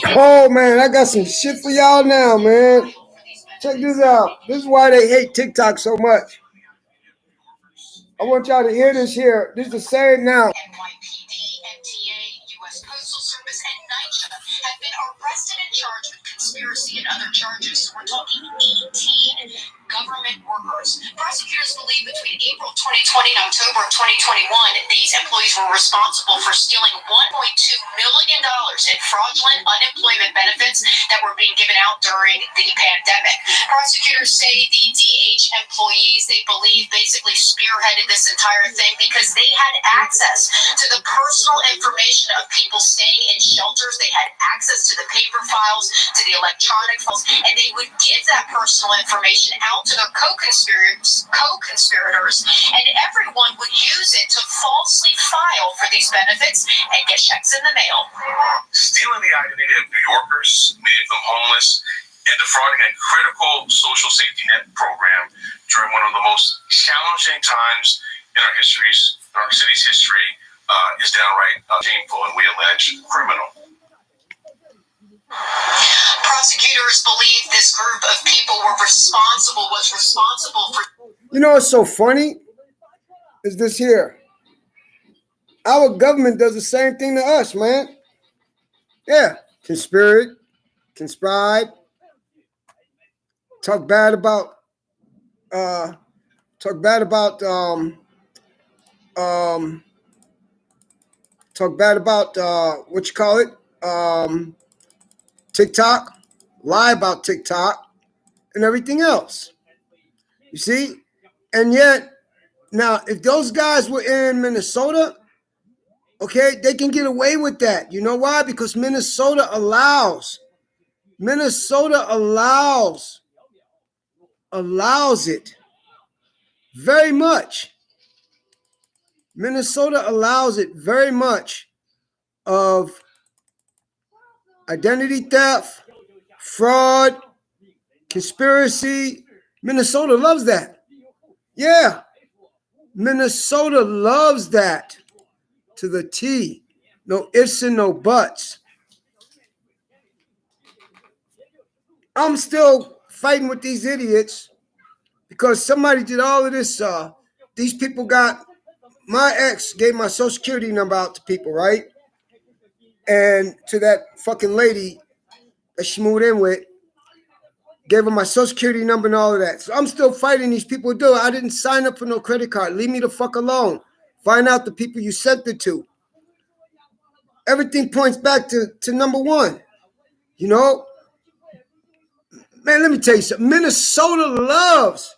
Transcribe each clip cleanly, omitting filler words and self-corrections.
Oh man, I got some shit for y'all now, man. Check this out. This is why they hate TikTok so much. I want y'all to hear this here. This is the same now. NYPD, MTA, U.S. Postal Service, and NYCHA have been arrested and charged with conspiracy and other charges. So we're talking 18 government workers. Prosecutors believe between April 2020 and October of 2021, these employees were responsible for stealing $1.2 million in fraudulent unemployment benefits that were being given out during the pandemic. Prosecutors say the DH employees, they believe, basically spearheaded this entire thing because they had access to the personal information of people staying in shelters. They had access to the paper files, to the electronic files, and they would give that personal information out to their co-conspirators, and everyone would use it to falsely file for these benefits and get checks in the mail. Stealing the identity of New Yorkers, made them homeless, and defrauding a critical social safety net program during one of the most challenging times in our city's history is downright shameful and, we allege, criminal. Prosecutors believe this group of people was responsible for... You know what's so funny? Is this here. Our government does the same thing to us, man. Yeah. Conspire, talk bad about what you call it? TikTok, lie about TikTok and everything else. You see? And yet, now, if those guys were in Minnesota, okay, they can get away with that. You know why? Because Minnesota allows it very much. Minnesota allows it very much of identity theft, fraud, conspiracy. Minnesota loves that. Yeah. Minnesota loves that to the T. No ifs and no buts. I'm still fighting with these idiots because somebody did all of this. These people got, my ex gave my social security number out to people, right? And to that fucking lady that she moved in with, gave her my social security number and all of that. So I'm still fighting these people do it. I didn't sign up for no credit card. Leave me the fuck alone. Find out the people you sent it to. Everything points back to number one. You know? Man, let me tell you something. Minnesota loves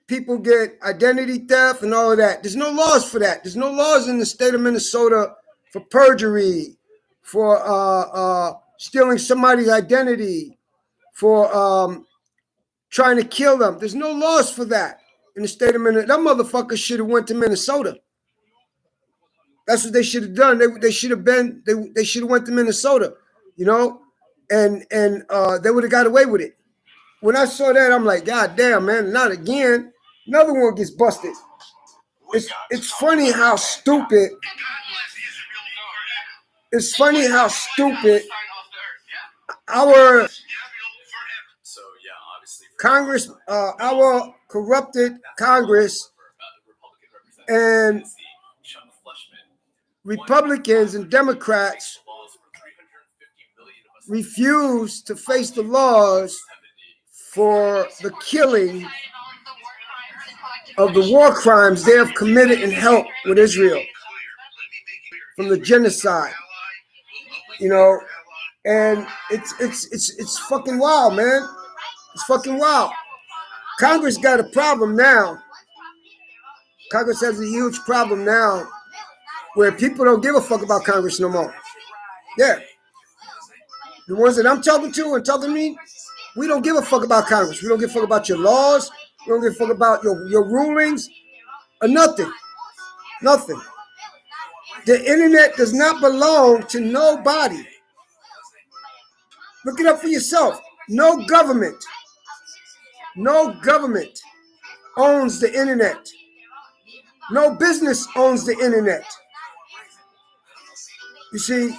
people get identity theft and all of that. There's no laws for that. There's no laws in the state of Minnesota for perjury, for stealing somebody's identity, for trying to kill them. There's no laws for that in the state of Minnesota. That motherfucker should have went to Minnesota. That's what they should have done. They should have been. They should have went to Minnesota, you know, and they would have got away with it. When I saw that, I'm like, God damn, man, not again. Another one gets busted. It's funny how stupid. It's funny how stupid our Congress, our corrupted Congress, and Republicans and Democrats refuse to face the laws for the killing of the war crimes they have committed and helped with Israel from the genocide, you know, and it's fucking wild, man. It's fucking wild. Congress got a problem now. Congress has a huge problem now where people don't give a fuck about Congress no more. Yeah. The ones that I'm talking to and talking to me, we don't give a fuck about Congress. We don't give a fuck about your laws. We don't give a fuck about your rulings or nothing. Nothing. The internet does not belong to nobody. Look it up for yourself. No government owns the internet. No business owns the internet. You see,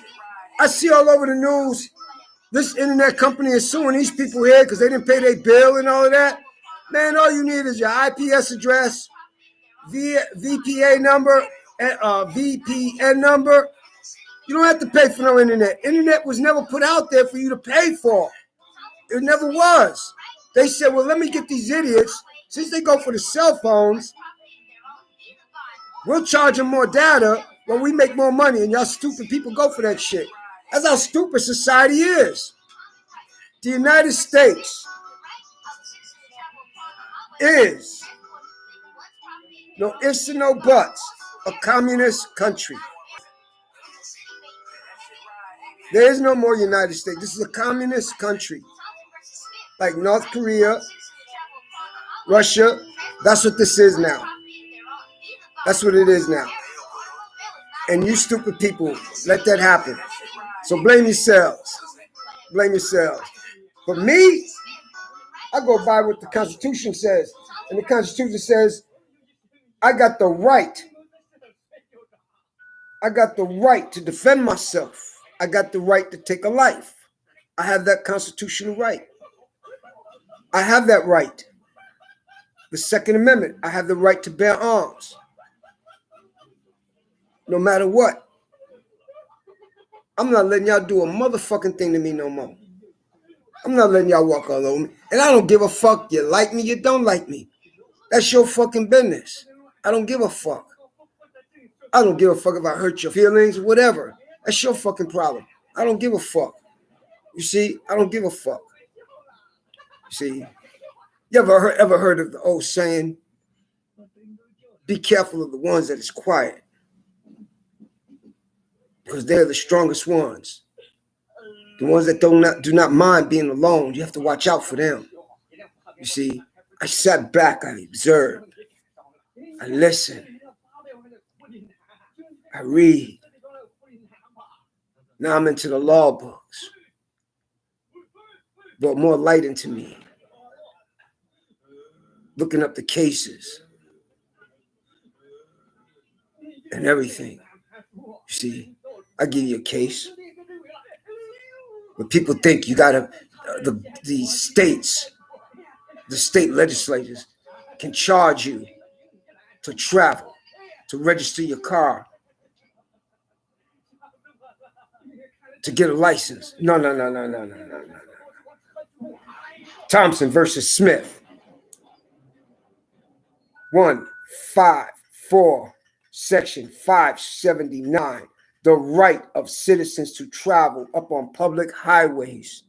I see all over the news, this internet company is suing these people here because they didn't pay their bill and all of that. Man, all you need is your IPS address, VPA number, VPN number. You don't have to pay for no internet. Internet was never put out there for you to pay for. It never was. They said, well, let me get these idiots, since they go for the cell phones, we'll charge them more data when we make more money, and y'all stupid people go for that shit. That's how stupid society is. The United States is, no ifs and no buts, a communist country. There is no more United States. This is a communist country. Like North Korea, Russia, that's what this is now. That's what it is now. And you stupid people, let that happen. So blame yourselves. Blame yourselves. For me, I go by what the Constitution says. And the Constitution says, I got the right. I got the right to defend myself. I got the right to take a life. I have that constitutional right. I have that right. The Second Amendment, I have the right to bear arms. No matter what. I'm not letting y'all do a motherfucking thing to me no more. I'm not letting y'all walk all over me. And I don't give a fuck. You like me, you don't like me. That's your fucking business. I don't give a fuck. I don't give a fuck if I hurt your feelings, whatever. That's your fucking problem. I don't give a fuck. You see, I don't give a fuck. You see, you ever heard of the old saying, be careful of the ones that is quiet, because they're the strongest ones. The ones that do not mind being alone, you have to watch out for them. You see, I sat back, I observed, I listened, I read. Now I'm into the law books. Brought more light into me. Looking up the cases and everything. You see, I give you a case. But people think you gotta, the states, the state legislators can charge you to travel, to register your car, to get a license. No. Thompson versus Smith. 154, section 579. The right of citizens to travel upon public highways.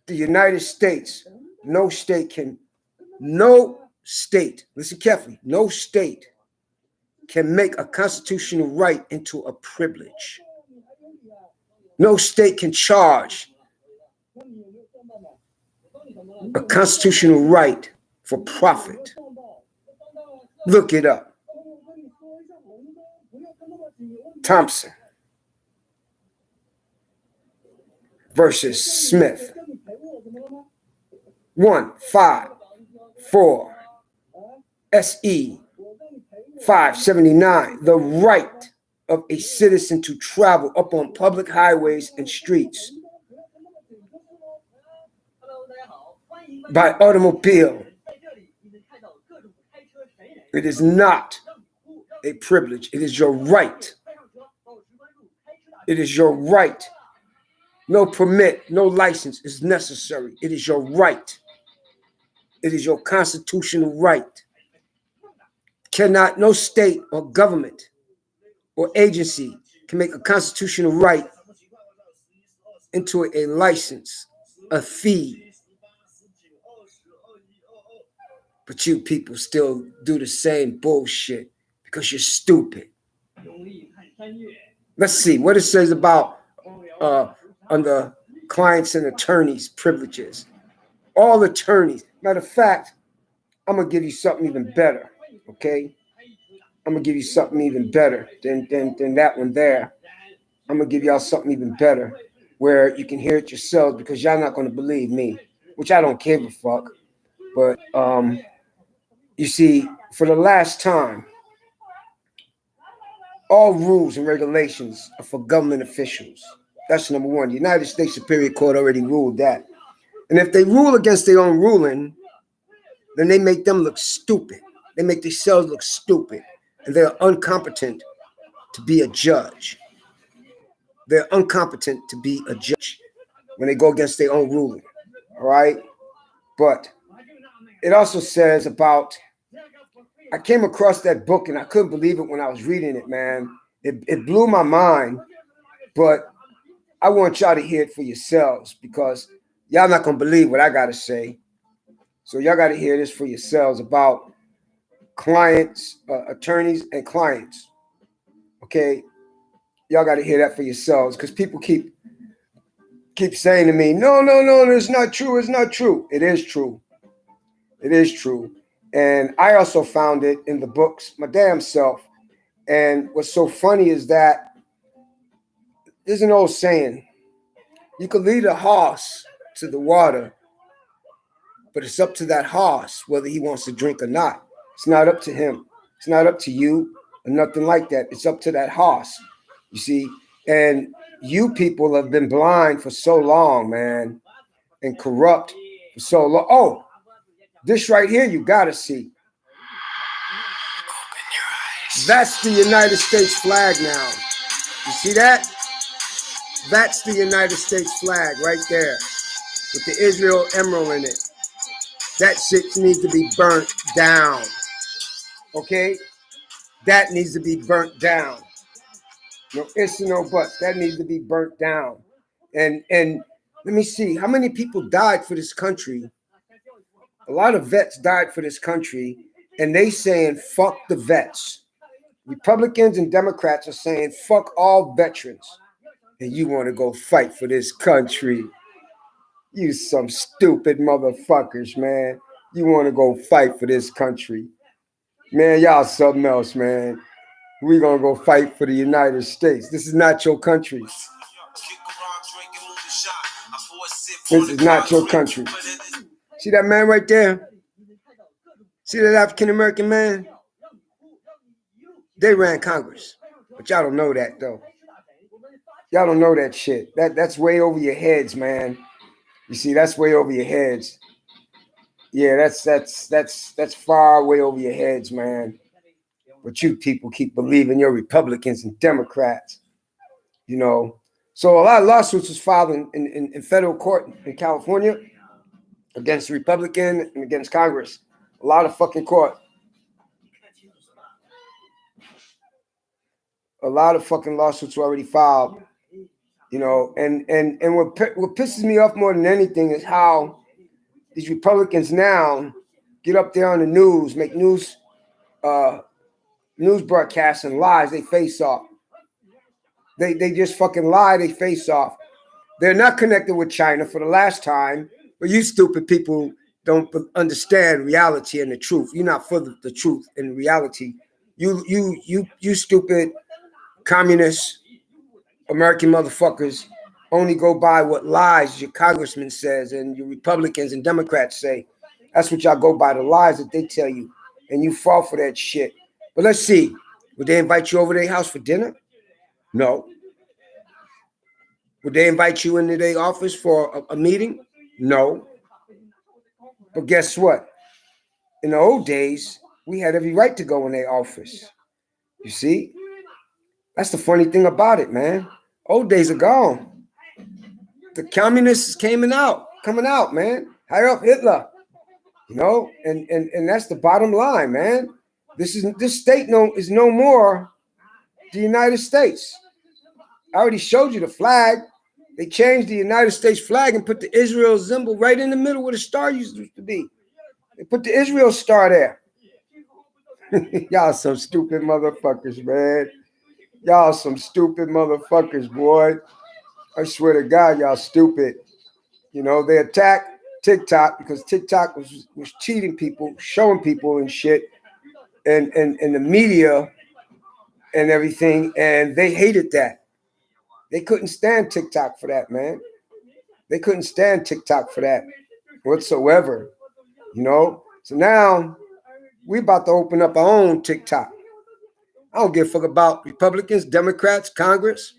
The United States, no state, listen carefully, no state can make a constitutional right into a privilege. No state can charge a constitutional right for profit. Look it up. Thompson versus Smith. 154 SE 579. The right of a citizen to travel upon public highways and streets by automobile. It is not a privilege. It is your right. It is your right. No permit, no license is necessary. It is your right. It is your constitutional right. No state or government or agency can make a constitutional right into a license, a fee. But you people still do the same bullshit because you're stupid. Let's see what it says about under clients and attorneys' privileges. All attorneys. Matter of fact, I'm going to give you something even better, okay? I'm going to give you something even better than that one there. I'm going to give y'all something even better where you can hear it yourselves because y'all not going to believe me, which I don't give a fuck. But you see, for the last time, All rules and regulations are for government officials. That's number one. The United States Superior Court already ruled that. And if they rule against their own ruling, then they make them look stupid. They make themselves look stupid. And they're incompetent to be a judge. They're incompetent to be a judge when they go against their own ruling. All right? But it also says about, I came across that book and I couldn't believe it when I was reading it, man. It blew my mind, but I want y'all to hear it for yourselves because y'all not going to believe what I got to say. So y'all got to hear this for yourselves about clients, attorneys, and clients. Okay? Y'all got to hear that for yourselves because people keep saying to me, no, it's not true. It's not true. It is true. It is true. And I also found it in the books, my damn self. And what's so funny is that there's an old saying, you can lead a horse to the water, but it's up to that horse whether he wants to drink or not. It's not up to him. It's not up to you or nothing like that. It's up to that horse, you see. And you people have been blind for so long, man, and corrupt for so long. Oh, this right here you got to see. That's the United States flag now. You see that? That's the United States flag right there with the Israel emerald in it. That shit needs to be burnt down. Okay? That needs to be burnt down. No ifs and no buts. That needs to be burnt down. And let me see. How many people died for this country? A lot of vets died for this country. And they saying, fuck the vets. Republicans and Democrats are saying, fuck all veterans. And you want to go fight for this country. You some stupid motherfuckers, man. You want to go fight for this country. Man, y'all something else, man. We're going to go fight for the United States. This is not your country. This is not your country. See that man right there? See that African-American man? They ran Congress. But y'all don't know that, though. Y'all don't know that shit. That's way over your heads, man. You see, that's way over your heads. Yeah, that's far way over your heads, man. But you people keep believing you're Republicans and Democrats. You know. So a lot of lawsuits was filed in federal court in California against the Republican and against Congress. A lot of fucking court. A lot of fucking lawsuits were already filed. You know, and what pisses me off more than anything is how these Republicans now get up there on the news, make news broadcasts and lies they face off. They just fucking lie they face off. They're not connected with China for the last time, but you stupid people don't understand reality and the truth. You're not for the truth and reality. You stupid communists, American motherfuckers only go by what lies your congressman says and your Republicans and Democrats say. That's what y'all go by, the lies that they tell you. And you fall for that shit. But let's see. Would they invite you over to their house for dinner? No. Would they invite you into their office for a meeting? No. But guess what? In the old days, we had every right to go in their office. You see? That's the funny thing about it, man. Old days are gone. The communists coming out, man. Hire up Hitler. You know, and that's the bottom line, man. This state is no more the United States. I already showed you the flag. They changed the United States flag and put the Israel symbol right in the middle where the star used to be. They put the Israel star there. Y'all some stupid motherfuckers, man. Y'all some stupid motherfuckers, boy. I swear to God, y'all stupid. You know, they attacked TikTok because TikTok was cheating people, showing people and shit, and the media and everything, and they hated that. They couldn't stand TikTok for that, man. They couldn't stand TikTok for that whatsoever, you know? So now we about to open up our own TikTok. I don't give a fuck about Republicans, Democrats, Congress,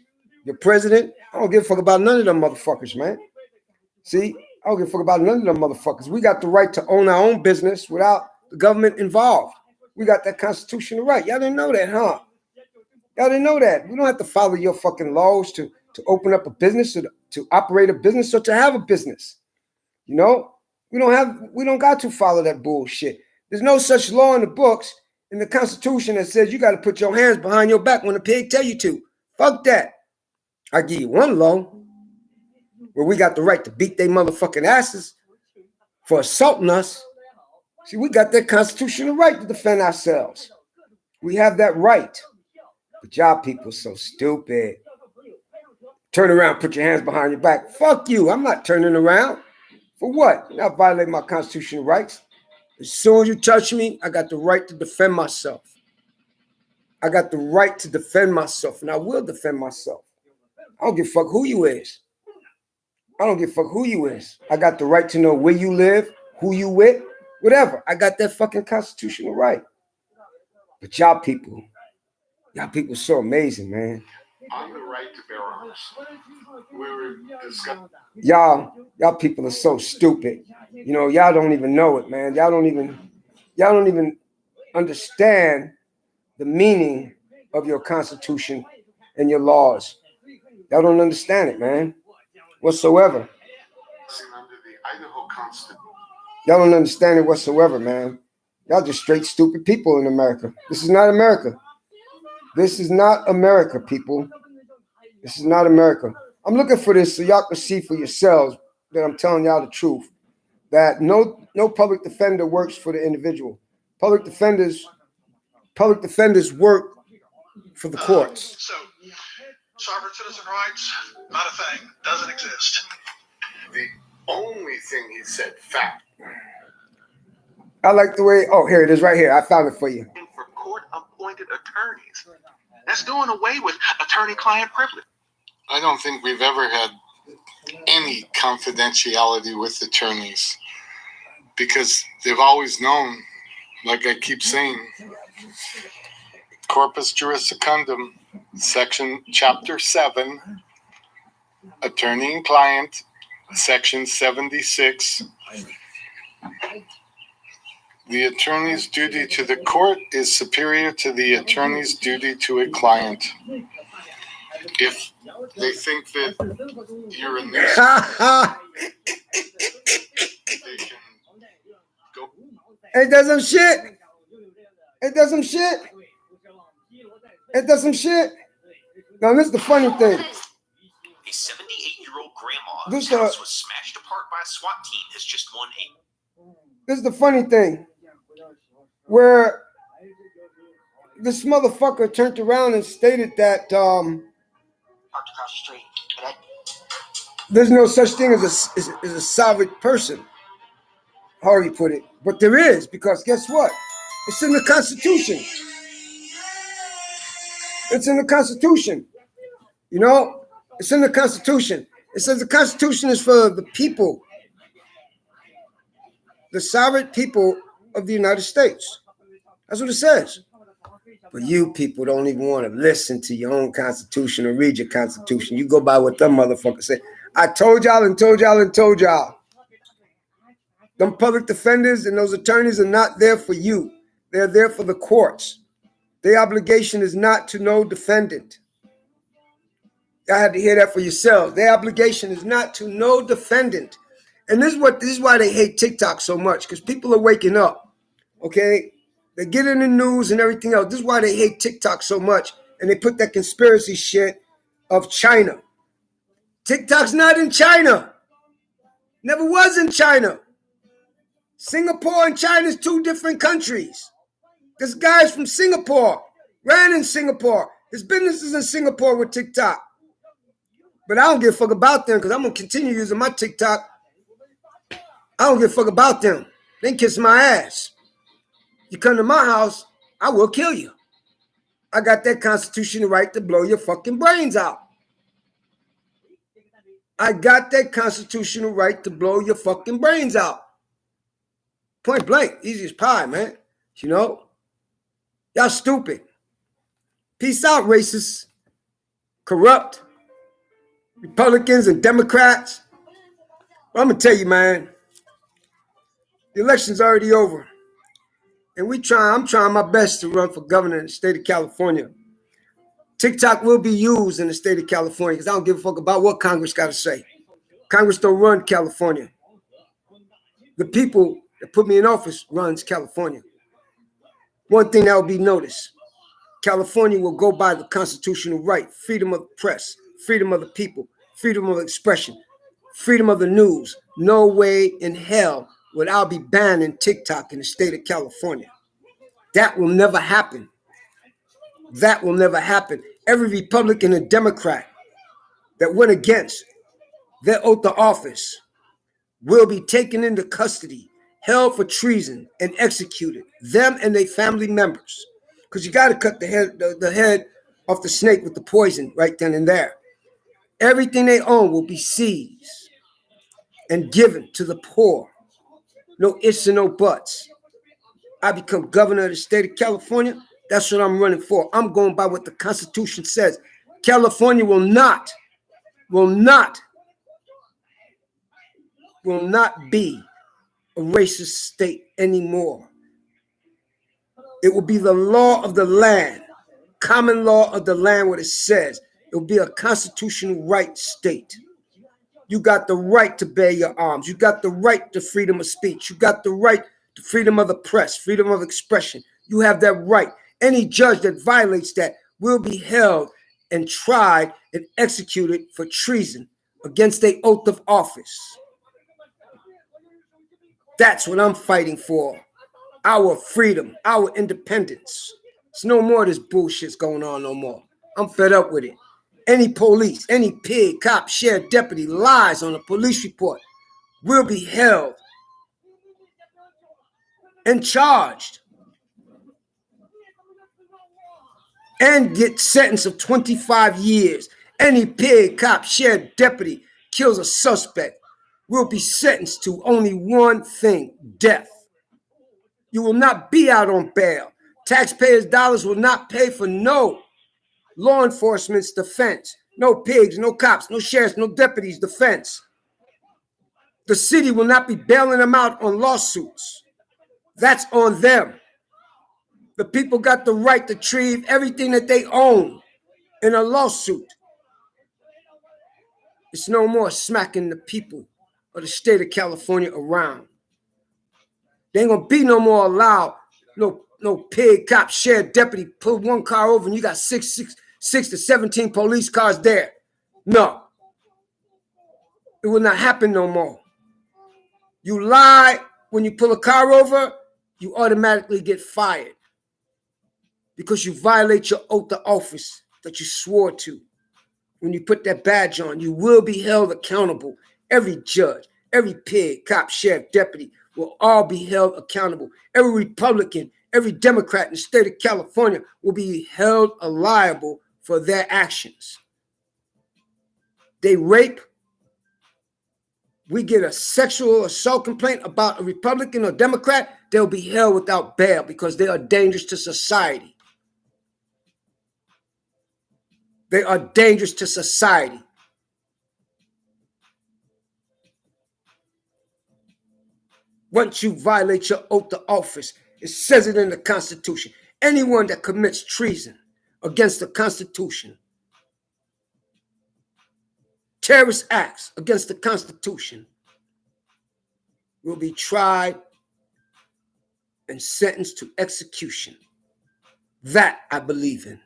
your president. I don't give a fuck about none of them motherfuckers, man. See, I don't give a fuck about none of them motherfuckers. We got the right to own our own business without the government involved. We got that constitutional right. Y'all didn't know that, huh? Y'all didn't know that. We don't have to follow your fucking laws to open up a business, to operate a business, or to have a business. You know, we don't got to follow that bullshit. There's no such law in the books, in the Constitution, that says you got to put your hands behind your back when the pig tell you to. Fuck that. I give you one law where we got the right to beat their motherfucking asses for assaulting us. See, we got that constitutional right to defend ourselves. We have that right. But y'all people so stupid. Turn around, put your hands behind your back. Fuck you. I'm not turning around. For what? You're not violating my constitutional rights. As soon as you touch me, I got the right to defend myself. I got the right to defend myself, and I will defend myself. I don't give a fuck who you is. I don't give a fuck who you is. I got the right to know where you live, who you with, whatever. I got that fucking constitutional right. But y'all people so amazing, man. On the right to bear arms. We were discussing. Y'all people are so stupid. You know, y'all don't even know it, man. Y'all don't even understand the meaning of your Constitution and your laws. Y'all don't understand it, man, whatsoever. Under the Idaho Constitution. Y'all don't understand it whatsoever, man. Y'all just straight stupid people in America. This is not America. This is not America, people. This is not America. I'm looking for this so y'all can see for yourselves that I'm telling y'all the truth. That no public defender works for the individual. Public defenders work for the courts. So, sovereign citizen rights, not a thing. Doesn't exist. The only thing he said, fact. I like the way, oh, here it is right here. I found it for you. For court-appointed attorneys. That's doing away with attorney-client privilege. I don't think we've ever had any confidentiality with attorneys because they've always known, like I keep saying, Corpus Juris Secundum, Chapter 7, Attorney and Client, Section 76. The attorney's duty to the court is superior to the attorney's duty to a client. If they think that you're a nuisance, they can go. It does some shit. It does some shit. It does some shit. Now, this is the funny thing. A 78-year-old grandma This whose house was smashed apart by a SWAT team has just won This is the funny thing. Where this motherfucker turned around and stated that there's no such thing as a sovereign person. How do you put it? But there is, because guess what? It's in the Constitution. It's in the Constitution. You know, it's in the Constitution. It says the Constitution is for the people, the sovereign people of the United States. That's what it says. But you people don't even want to listen to your own Constitution or read your Constitution. You go by what them motherfuckers say. I told y'all and told y'all and told y'all. Them public defenders and those attorneys are not there for you. They're there for the courts. Their obligation is not to no defendant. Y'all had to hear that for yourselves. Their obligation is not to no defendant. And this is why they hate TikTok so much, because people are waking up. Okay? They get in the news and everything else. This is why they hate TikTok so much. And they put that conspiracy shit of China. TikTok's not in China. Never was in China. Singapore and China is two different countries. This guy's from Singapore. Ran in Singapore. His business is in Singapore with TikTok. But I don't give a fuck about them because I'm going to continue using my TikTok. I don't give a fuck about them. They can kiss my ass. You come to my house, I will kill you. I got that constitutional right to blow your fucking brains out. I got that constitutional right to blow your fucking brains out. Point blank, easy as pie, man. You know? Y'all stupid. Peace out, racists, corrupt Republicans and Democrats. Well, I'm gonna tell you, man, the election's already over. And I'm trying my best to run for governor in the state of California. TikTok will be used in the state of California because I don't give a fuck about what Congress got to say. Congress don't run California. The people that put me in office runs California. One thing that will be noticed, California will go by the constitutional right, freedom of the press, freedom of the people, freedom of expression, freedom of the news. No way in hell would I be banning TikTok in the state of California. That will never happen. That will never happen. Every Republican and Democrat that went against their oath of office will be taken into custody, held for treason, and executed. Them and their family members. Because you got to cut the head off the snake with the poison right then and there. Everything they own will be seized and given to the poor. No ifs and no buts. I become governor of the state of California. That's what I'm running for. I'm going by what the Constitution says. California will not be a racist state anymore. It will be the law of the land, common law of the land, what it says. It will be a constitutional right state. You got the right to bear your arms. You got the right to freedom of speech. You got the right to freedom of the press, freedom of expression. You have that right. Any judge that violates that will be held and tried and executed for treason against their oath of office. That's what I'm fighting for. Our freedom, our independence. It's no more of this bullshit's going on no more. I'm fed up with it. Any police, any pig, cop, sheriff, deputy lies on a police report will be held and charged and get sentenced of 25 years. Any pig, cop, sheriff, deputy kills a suspect will be sentenced to only one thing, death. You will not be out on bail. Taxpayers' dollars will not pay for no law enforcement's defense. No pigs, no cops, no sheriffs, no deputies' defense. The city will not be bailing them out on lawsuits. That's on them. The people got the right to retrieve everything that they own in a lawsuit. It's no more smacking the people of the state of California around. There ain't gonna be no more allowed no pig, cop, sheriff, deputy pull one car over and you got six to 17 police cars there. No. It will not happen no more. You lie when you pull a car over, you automatically get fired because you violate your oath of office that you swore to. When you put that badge on, you will be held accountable. Every judge, every pig, cop, sheriff, deputy will all be held accountable. Every Republican, every Democrat in the state of California will be held liable for their actions. They rape. We get a sexual assault complaint about a Republican or Democrat, they'll be held without bail because they are dangerous to society. They are dangerous to society. Once you violate your oath of office, it says it in the Constitution. Anyone that commits treason against the Constitution, terrorist acts against the Constitution, will be tried and sentenced to execution. That I believe in.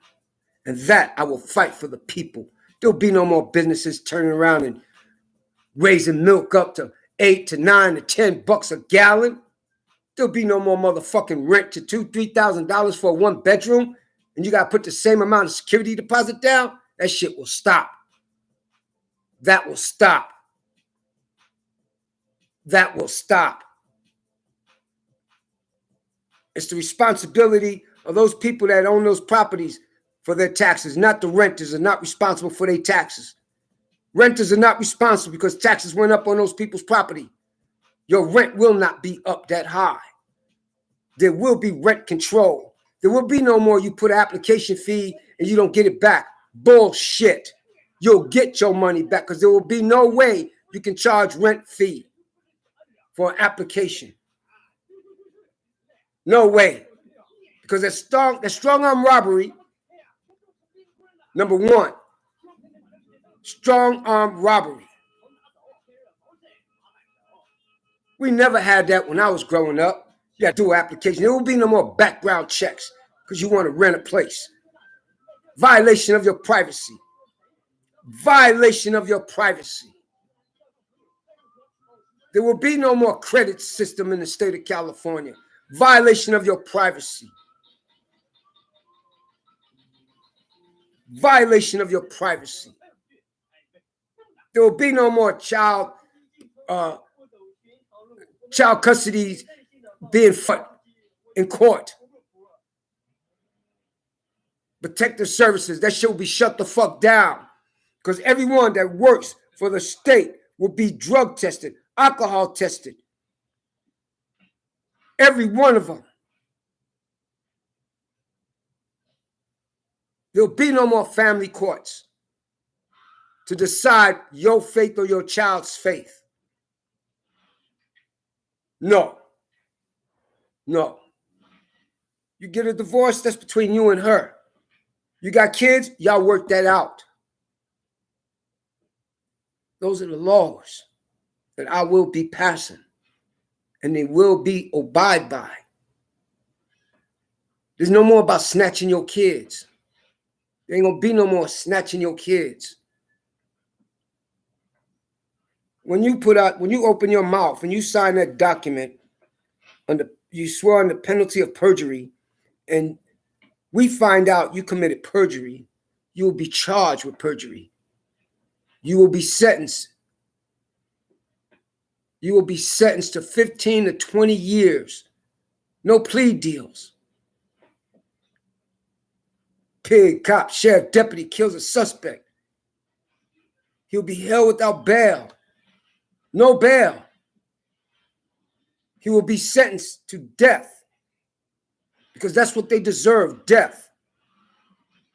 And that I will fight for the people. There'll be no more businesses turning around and raising milk up to $8 to $9 to $10 a gallon. There'll be no more motherfucking rent to $2,000-$3,000 for a one bedroom, and you gotta put the same amount of security deposit down. That shit will stop. That will stop. That will stop. It's the responsibility of those people that own those properties for their taxes. Not the renters are not responsible for their taxes. Renters are not responsible because taxes went up on those people's property. Your rent will not be up that high. There will be rent control. There will be no more you put an application fee and you don't get it back. Bullshit. You'll get your money back because there will be no way you can charge rent fee for an application. No way. Because that's strong arm robbery. Number one, strong arm robbery. We never had that when I was growing up. You got to do an application. There will be no more background checks because you want to rent a place. Violation of your privacy. Violation of your privacy. There will be no more credit system in the state of California. Violation of your privacy. Violation of your privacy. There will be no more child custody being fought in court. Protective services, that shit will be shut the fuck down. Because everyone that works for the state will be drug tested, alcohol tested. Every one of them. There'll be no more family courts to decide your faith or your child's faith. No. No. You get a divorce, that's between you and her. You got kids, y'all work that out. Those are the laws that I will be passing, and they will be abide by. There's no more about snatching your kids. There ain't gonna be no more snatching your kids. When you open your mouth and you sign that document, you swear on the penalty of perjury, and we find out you committed perjury, you will be charged with perjury. You will be sentenced. You will be sentenced to 15 to 20 years. No plea deals. Pig, cop, sheriff, deputy kills a suspect. He'll be held without bail. No bail. He will be sentenced to death because that's what they deserve, death.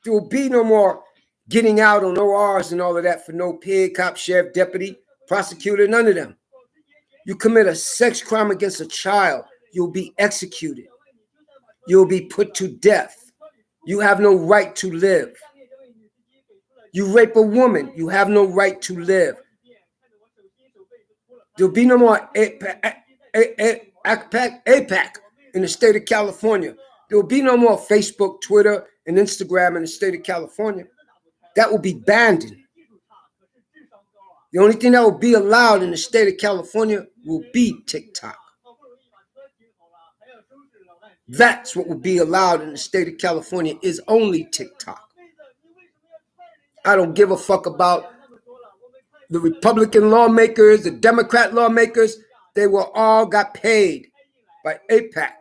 There will be no more getting out on ORs and all of that for no pig, cop, sheriff, deputy, prosecutor, none of them. You commit a sex crime against a child, you'll be executed. You'll be put to death. You have no right to live. You rape a woman, you have no right to live. There'll be no more APAC in the state of California. There will be no more Facebook, Twitter, and Instagram in the state of California. That will be banned. The only thing that will be allowed in the state of California will be TikTok. That's what will be allowed in the state of California is only TikTok. I don't give a fuck about the Republican lawmakers, the Democrat lawmakers. They were all got paid by APAC.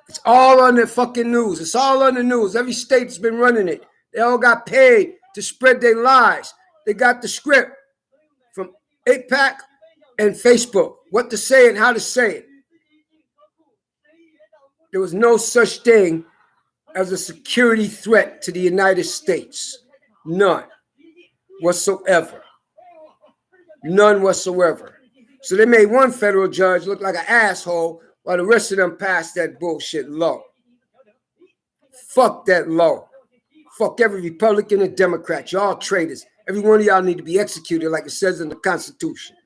It's all on the fucking news. It's all on the news. Every state's been running it. They all got paid to spread their lies. They got the script from APAC and Facebook, what to say and how to say it. There was no such thing as a security threat to the United States. None whatsoever. None whatsoever. So they made one federal judge look like an asshole while the rest of them passed that bullshit law. Fuck that law. Fuck every Republican and Democrat. Y'all traitors. Every one of y'all need to be executed like it says in the Constitution.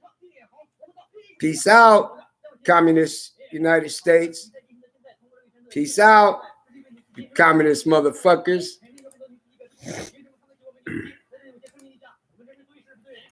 Peace out, communist United States. Peace out, you communist motherfuckers.